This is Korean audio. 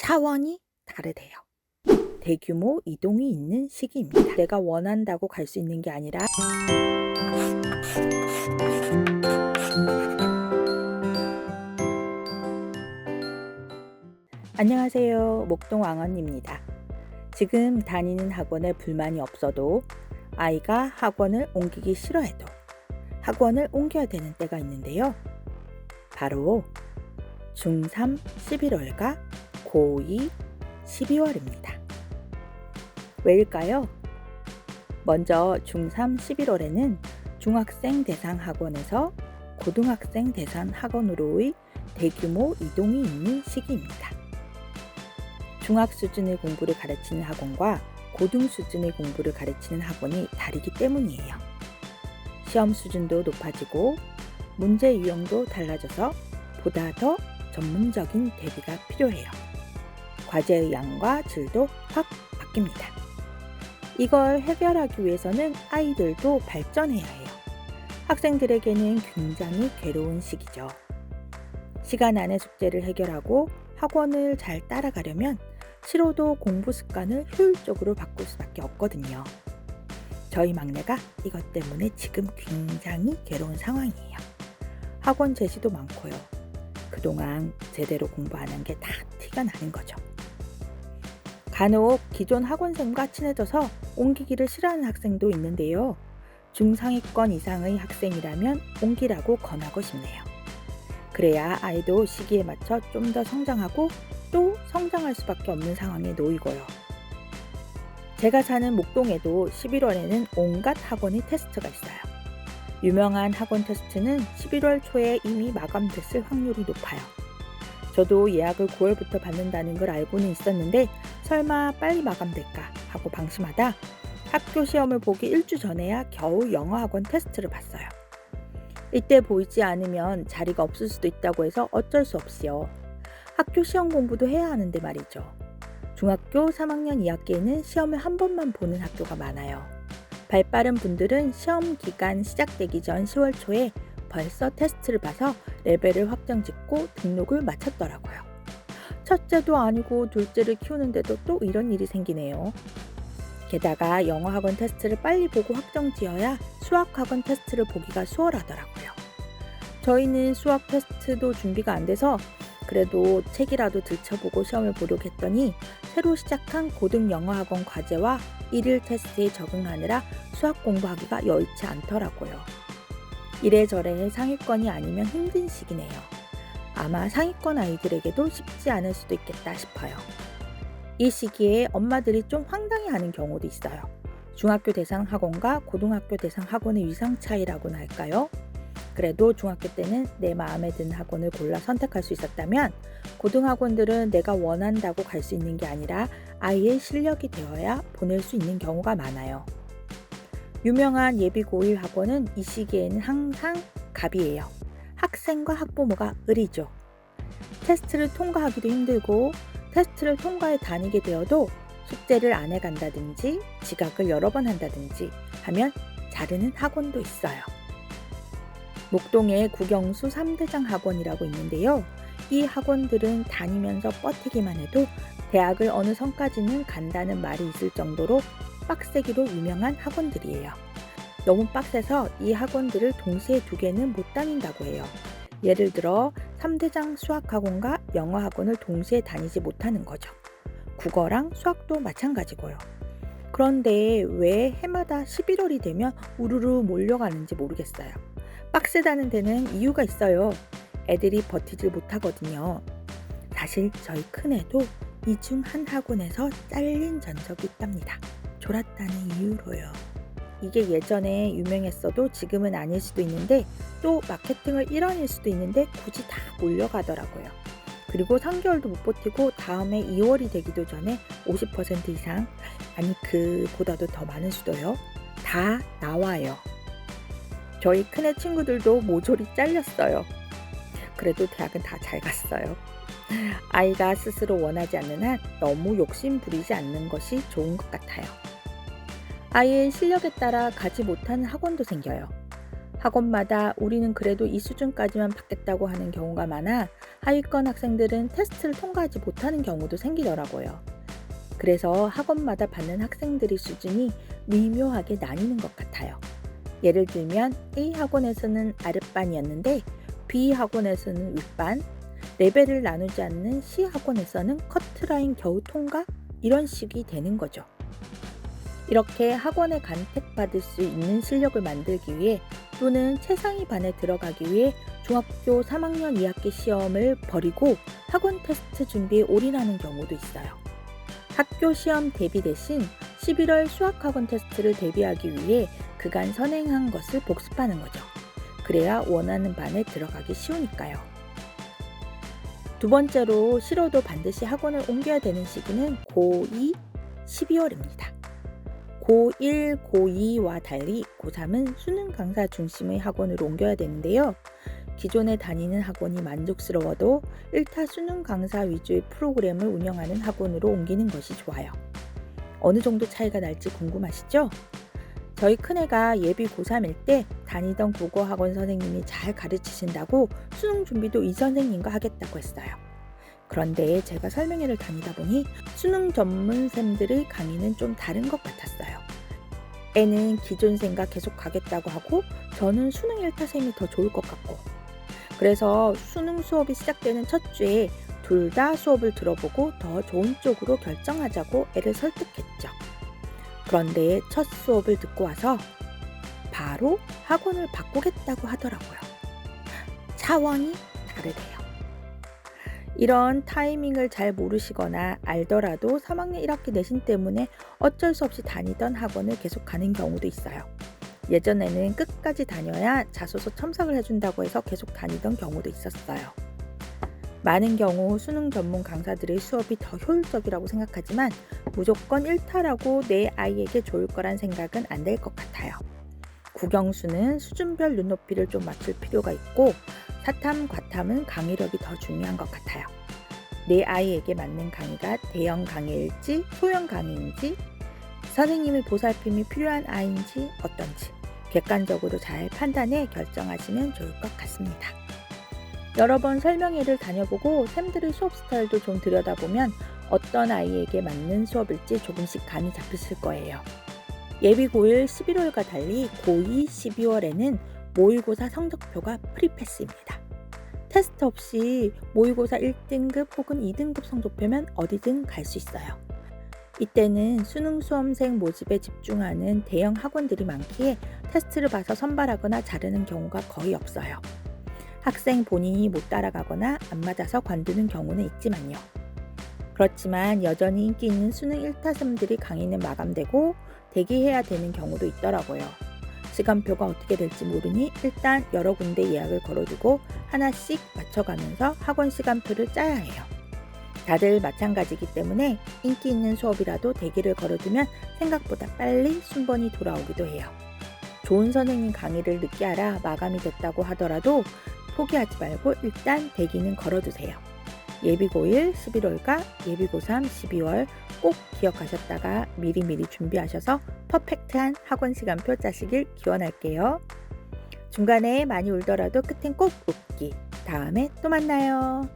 차원이 다르대요. 대규모 이동이 있는 시기입니다. 내가 원한다고 갈 수 있는 게 아니라 안녕하세요. 목동왕언입니다. 지금 다니는 학원에 불만이 없어도 아이가 학원을 옮기기 싫어해도 학원을 옮겨야 되는 때가 있는데요. 바로 중3 11월과 고2 12월입니다. 왜일까요? 먼저 중3 11월에는 중학생 대상 학원에서 고등학생 대상 학원으로의 대규모 이동이 있는 시기입니다. 중학 수준의 공부를 가르치는 학원과 고등 수준의 공부를 가르치는 학원이 다르기 때문이에요. 시험 수준도 높아지고 문제 유형도 달라져서 보다 더 전문적인 대비가 필요해요. 과제의 양과 질도 확 바뀝니다. 이걸 해결하기 위해서는 아이들도 발전해야 해요. 학생들에게는 굉장히 괴로운 시기죠. 시간 안에 숙제를 해결하고 학원을 잘 따라가려면 싫어도 공부 습관을 효율적으로 바꿀 수밖에 없거든요. 저희 막내가 이것 때문에 지금 굉장히 괴로운 상황이에요. 학원 제시도 많고요. 그동안 제대로 공부 안 한 게 다 티가 나는 거죠. 간혹 기존 학원생과 친해져서 옮기기를 싫어하는 학생도 있는데요. 중상위권 이상의 학생이라면 옮기라고 권하고 싶네요. 그래야 아이도 시기에 맞춰 좀 더 성장하고 또 성장할 수밖에 없는 상황에 놓이고요. 제가 사는 목동에도 11월에는 온갖 학원의 테스트가 있어요. 유명한 학원 테스트는 11월 초에 이미 마감됐을 확률이 높아요. 저도 예약을 9월부터 받는다는 걸 알고는 있었는데 설마 빨리 마감될까 하고 방심하다 학교 시험을 보기 일주 전에야 겨우 영어 학원 테스트를 봤어요. 이때 보이지 않으면 자리가 없을 수도 있다고 해서 어쩔 수 없이요. 학교 시험 공부도 해야 하는데 말이죠. 중학교 3학년 2학기에는 시험을 한 번만 보는 학교가 많아요. 발빠른 분들은 시험 기간 시작되기 전 10월 초에 벌써 테스트를 봐서 레벨을 확정 짓고 등록을 마쳤더라고요. 첫째도 아니고 둘째를 키우는데도 또 이런 일이 생기네요. 게다가 영어 학원 테스트를 빨리 보고 확정 지어야 수학 학원 테스트를 보기가 수월하더라고요. 저희는 수학 테스트도 준비가 안 돼서 그래도 책이라도 들춰보고 시험을 보려고 했더니 새로 시작한 고등 영어 학원 과제와 일일 테스트에 적응하느라 수학 공부하기가 여의치 않더라고요. 이래저래 상위권이 아니면 힘든 시기네요. 아마 상위권 아이들에게도 쉽지 않을 수도 있겠다 싶어요. 이 시기에 엄마들이 좀 황당해하는 경우도 있어요. 중학교 대상 학원과 고등학교 대상 학원의 위상 차이라고나 할까요? 그래도 중학교 때는 내 마음에 드는 학원을 골라 선택할 수 있었다면 고등학원들은 내가 원한다고 갈 수 있는 게 아니라 아이의 실력이 되어야 보낼 수 있는 경우가 많아요. 유명한 예비 고1 학원은 이 시기에는 항상 갑이에요. 학생과 학부모가 을이죠. 테스트를 통과하기도 힘들고 테스트를 통과해 다니게 되어도 숙제를 안 해간다든지 지각을 여러 번 한다든지 하면 자르는 학원도 있어요. 목동에 국영수 3대장 학원이라고 있는데요. 이 학원들은 다니면서 버티기만 해도 대학을 어느 선까지는 간다는 말이 있을 정도로 빡세기로 유명한 학원들이에요. 너무 빡세서 이 학원들을 동시에 두 개는 못 다닌다고 해요. 예를 들어 3대장 수학학원과 영어학원을 동시에 다니지 못하는 거죠. 국어랑 수학도 마찬가지고요. 그런데 왜 해마다 11월이 되면 우르르 몰려가는지 모르겠어요. 빡세다는 데는 이유가 있어요. 애들이 버티질 못하거든요. 사실 저희 큰애도 이 중 한 학원에서 잘린 전적이 있답니다. 졸았다는 이유로요. 이게 예전에 유명했어도 지금은 아닐 수도 있는데 또 마케팅을 일환일 수도 있는데 굳이 다 몰려가더라고요. 그리고 3개월도 못 버티고 다음에 2월이 되기도 전에 50% 이상, 아니 그보다도 더 많을 수도요. 다 나와요. 저희 큰애 친구들도 모조리 잘렸어요. 그래도 대학은 다 잘 갔어요. 아이가 스스로 원하지 않는 한 너무 욕심 부리지 않는 것이 좋은 것 같아요. 아이의 실력에 따라 가지 못하는 학원도 생겨요. 학원마다 우리는 그래도 이 수준까지만 받겠다고 하는 경우가 많아 하위권 학생들은 테스트를 통과하지 못하는 경우도 생기더라고요. 그래서 학원마다 받는 학생들의 수준이 미묘하게 나뉘는 것 같아요. 예를 들면 A 학원에서는 아랫반이었는데 B 학원에서는 윗반, 레벨을 나누지 않는 C 학원에서는 커트라인 겨우 통과? 이런 식이 되는 거죠. 이렇게 학원에 간택받을 수 있는 실력을 만들기 위해 또는 최상위 반에 들어가기 위해 중학교 3학년 2학기 시험을 버리고 학원 테스트 준비에 올인하는 경우도 있어요. 학교 시험 대비 대신 11월 수학학원 테스트를 대비하기 위해 그간 선행한 것을 복습하는 거죠. 그래야 원하는 반에 들어가기 쉬우니까요. 두 번째로 싫어도 반드시 학원을 옮겨야 되는 시기는 고2, 12월입니다. 고1, 고2와 달리 고3은 수능 강사 중심의 학원으로 옮겨야 되는데요. 기존에 다니는 학원이 만족스러워도 1타 수능 강사 위주의 프로그램을 운영하는 학원으로 옮기는 것이 좋아요. 어느 정도 차이가 날지 궁금하시죠? 저희 큰애가 예비 고3일 때 다니던 국어학원 선생님이 잘 가르치신다고 수능 준비도 이 선생님과 하겠다고 했어요. 그런데 제가 설명회를 다니다 보니 수능 전문쌤들의 강의는 좀 다른 것 같았어요. 애는 기존쌤과 계속 가겠다고 하고 저는 수능 1타쌤이 더 좋을 것 같고, 그래서 수능 수업이 시작되는 첫 주에 둘 다 수업을 들어보고 더 좋은 쪽으로 결정하자고 애를 설득했죠. 그런데 첫 수업을 듣고 와서 바로 학원을 바꾸겠다고 하더라고요. 차원이 다르대요. 이런 타이밍을 잘 모르시거나 알더라도 3학년 1학기 내신 때문에 어쩔 수 없이 다니던 학원을 계속 가는 경우도 있어요. 예전에는 끝까지 다녀야 자소서 첨삭을 해준다고 해서 계속 다니던 경우도 있었어요. 많은 경우 수능 전문 강사들의 수업이 더 효율적이라고 생각하지만 무조건 1타라고 내 아이에게 좋을 거란 생각은 안 될 것 같아요. 국영수는 수준별 눈높이를 좀 맞출 필요가 있고 사탐, 과탐은 강의력이 더 중요한 것 같아요. 내 아이에게 맞는 강의가 대형 강의일지 소형 강의인지 선생님의 보살핌이 필요한 아이인지 어떤지 객관적으로 잘 판단해 결정하시면 좋을 것 같습니다. 여러 번 설명회를 다녀보고 쌤들의 수업 스타일도 좀 들여다보면 어떤 아이에게 맞는 수업일지 조금씩 감이 잡히실 거예요. 예비 고1 11월과 달리 고2 12월에는 모의고사 성적표가 프리패스입니다. 테스트 없이 모의고사 1등급 혹은 2등급 성적표면 어디든 갈 수 있어요. 이때는 수능 수험생 모집에 집중하는 대형 학원들이 많기에 테스트를 봐서 선발하거나 자르는 경우가 거의 없어요. 학생 본인이 못 따라가거나 안 맞아서 관두는 경우는 있지만요. 그렇지만 여전히 인기 있는 수능 1타생들이 강의는 마감되고 대기해야 되는 경우도 있더라고요. 시간표가 어떻게 될지 모르니 일단 여러 군데 예약을 걸어두고 하나씩 맞춰가면서 학원 시간표를 짜야 해요. 다들 마찬가지이기 때문에 인기 있는 수업이라도 대기를 걸어두면 생각보다 빨리 순번이 돌아오기도 해요. 좋은 선생님 강의를 늦게 알아 마감이 됐다고 하더라도 포기하지 말고 일단 대기는 걸어두세요. 예비 고1 11월과 예비 고3 12월 꼭 기억하셨다가 미리미리 준비하셔서 퍼펙트한 학원 시간표 짜시길 기원할게요. 중간에 많이 울더라도 끝엔 꼭 웃기. 다음에 또 만나요.